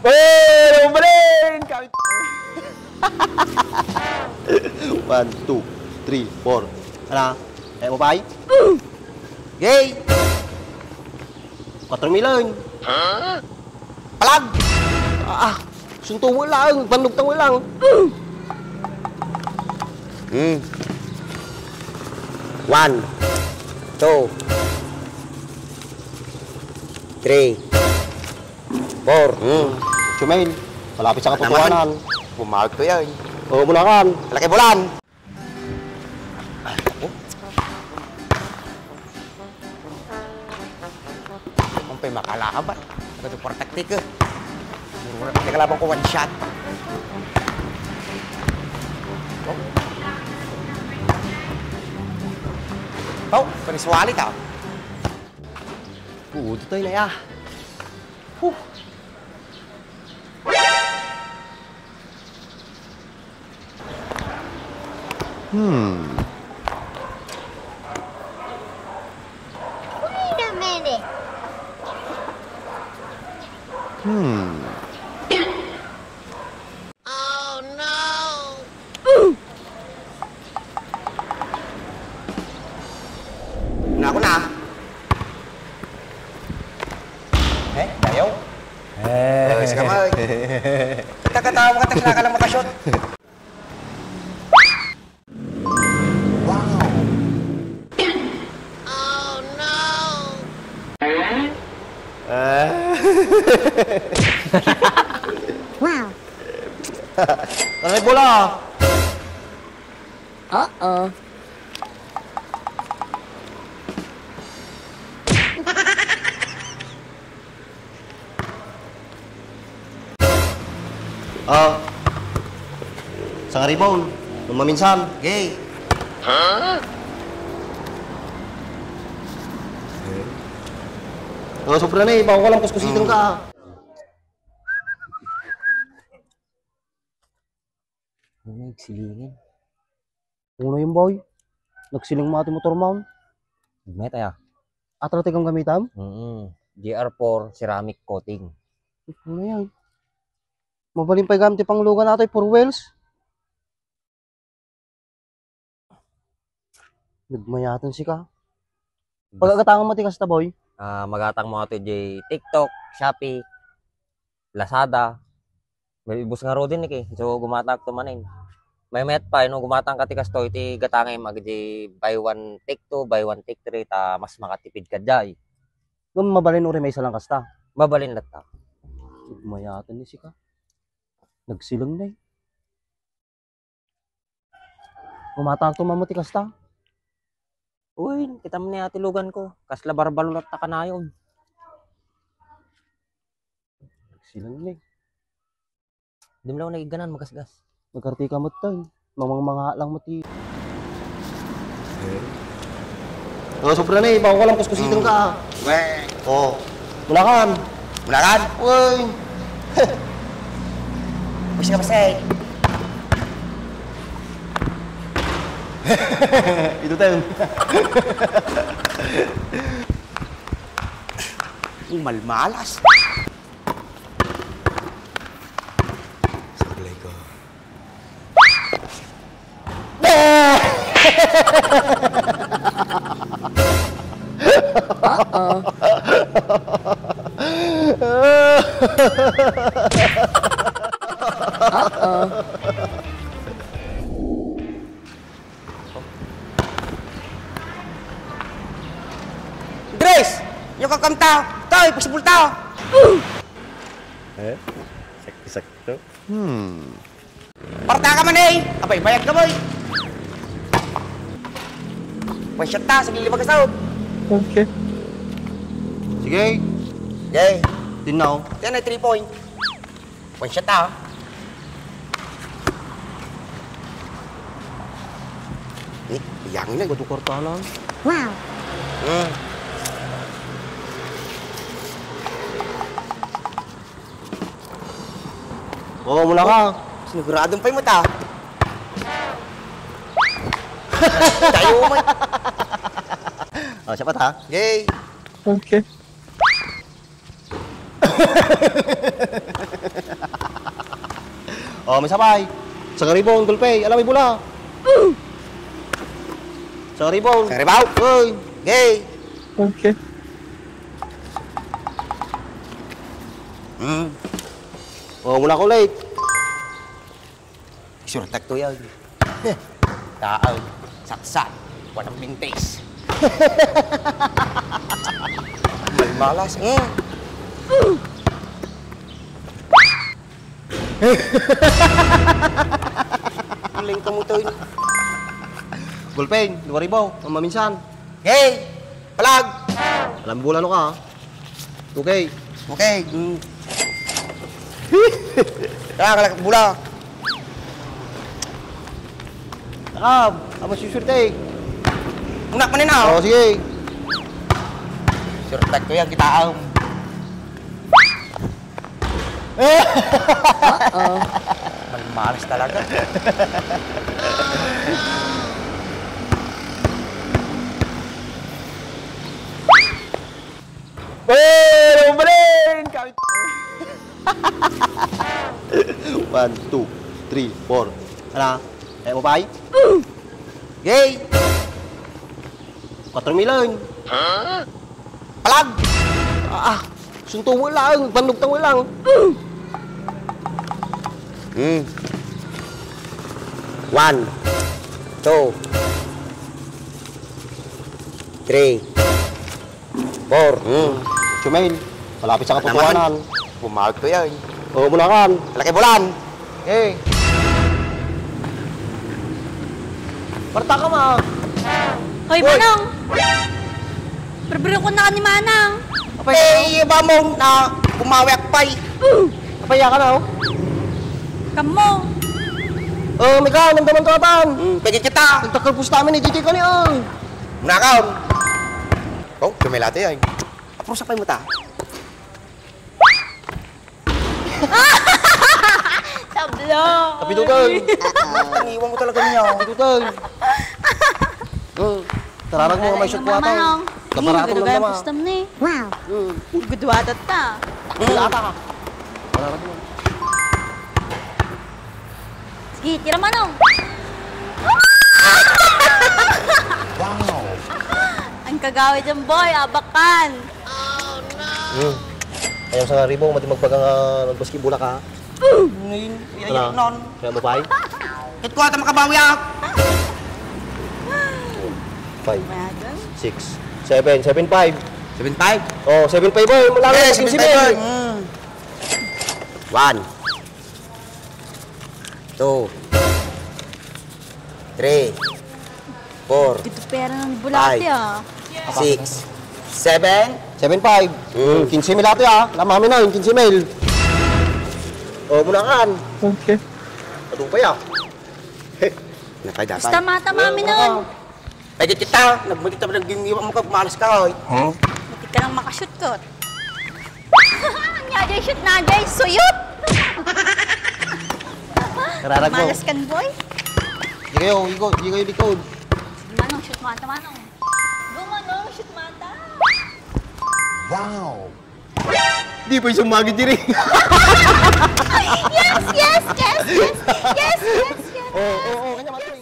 Eh, balik! Kami... 1, 2, 3, 4. Ano? Kaya mo ba? Yay! 4 milyon. Palag! Sunto mo lang. Panugtang mo lang. 1, 2, 3, 4. Chumail, malapit sa katotohanan. Bumawag ko yan. Oo, munakan. Malaki bulan. Kung pa'y makalaban. Ito por taktik ke. Nagkalabang ko one shot. Oh, paniswali ka. Ito tayo na ya. Wait a minute. Oh no. Ako na. Dayaw. Sige mo. Kata-katawa ka sila ka lang makashot. Oh no. Wow. Taray bola. Uh-oh. Sa rebound. Nung maminsan. Gay. Sobra na eh. Baka ko lang kuskusitan ka. Nagsilingin. Una yung boy. Nagsiling mga motor mount. May tayo. Atratik ang gamitan. GR4 ceramic coating. Ano yan? Mabaling pa gamit pang lugan natin for wheels. Nagmayatan si ka. Pagkakatangan mo tikas ta boy. Magatang mo ito di TikTok, Shopee, Lazada. May ibus nga ro din eh. So gumatak to manin. May met pa no gumatang ka tikas to iti gatangay mag di buy one take 2, buy one take 3 ta mas makatipid ka jay. Gum mabalin uri may salang kasta. Mabalin lat ta. Nagmayatan ni si ka. Nagsilang na eh. Gumatang to mamuti kasta. Uy, kita mo niya tilugan ko. Kasla barbalulat ta kanayon. Nagsilang na eh. Di mo lang nagiganan magasgas. Nagkartika mo tayo. Mga lang mo ti. Sobra na eh. Baka ko lang kuskusitan ka. Weh. Mulakan. Mulakan? Uy. Push na pasay. Itu tayo. Malmalas. Sablay ko. Grace! Yung kakamtaw! Tao! Ipagsipultaw! Sakto. Parta ka man eh! Abay, bayad ka boy! May shot ta! Sige, limag kasaw! Okay. Sige. Yay! Tinaw. Yan ay 3 point. May shot ta! Yang na. Bato kwarta lang. Wow. Oo, muna ka. Siguradong pa'y mata. Tayo mo. Siapa ta? Yay! Okay. Oh, may sabay. Sa ribon, gulpe. Alam, may bula. Sa ribon. Sa ribaw. Uy. Gay. Okay. Oh, muna ko late. Sure, takto yan. Taang, saksak, walang bintis. Malmalas. Huling ka mo to yun. Gulpe, 2,000. Ang maminsan. Hey! Palag! Alam, bula no ka, ha? Okay. Okay. Kalak bula. Takab. Aba, susurte. Unak pa na. Oh, sige. Sure, takto yan kita ang. Malmalas talaga. Eh, umalin! Kawit. 1, 2, 3, 4. Ano? Eh, mabay? Yay! 4 milyon. Palag! Sunto mo lang. Bandog mo lang. 1, 2, 3, 4. Chumail. Malapit sa katotohanan. Bumawag to yan. Oo, bunakan. Laki bulan. Eh. Parta ka ma. Hoy, Manong! Berbero ko na ka ni Manang. Eh, iba mo na bumawag pa eh. Kapaya ka na, oh. Kamu. Oh, may ka, nang damang katan. Pwede kita. Nagtakal pusta namin, ititi ka niya. Munakaon. Oh, kumilate yan. Apro sa pay mo ta. Tablo. Kapitutan. Ang iwan mo talaga niya. Kapitutan. Tararag mo may shot ko ata. Manong. Kaparatong lang naman. Pustam na eh. Wow. Gudwadat ta. Pilata ka. Tararag mo. Sige, tira Manong. Wow. Ang kagawi dyan, boy. Abakan. Ayaw sa ribo, mati magpagang nagbaski bula ka. Yan non. Kaya mo pay? Kit ko ata makabawi ako. 5, Mayagan. 6, 7, 7, 5. 7-5. Oh, 7, 5 boy. Mula Eh, nga, 7-5. 1, 2, 3, 4, Dito pera ng bulati ah. 6, 7. 7, 5. 15 mil ato ya. Lamami na, 15 mil. Oh, munakan. Okay. Adong pa ya. Nakay Basta dapat. mata mami nun. Pwede kita. Nagmuli kita nag-iwan mo ka. Malas ka. Buti ka lang makashoot ko. Nyajay shoot na jay. Suyot. Kararag mo. Malas kan boy. Di kayo likod. Manong, shoot mata Manong. Go Manong, shoot mata. Di pa yung sumagi diri. Yes, yes, yes, yes, yes, yes, yes. Oo, kanya mati.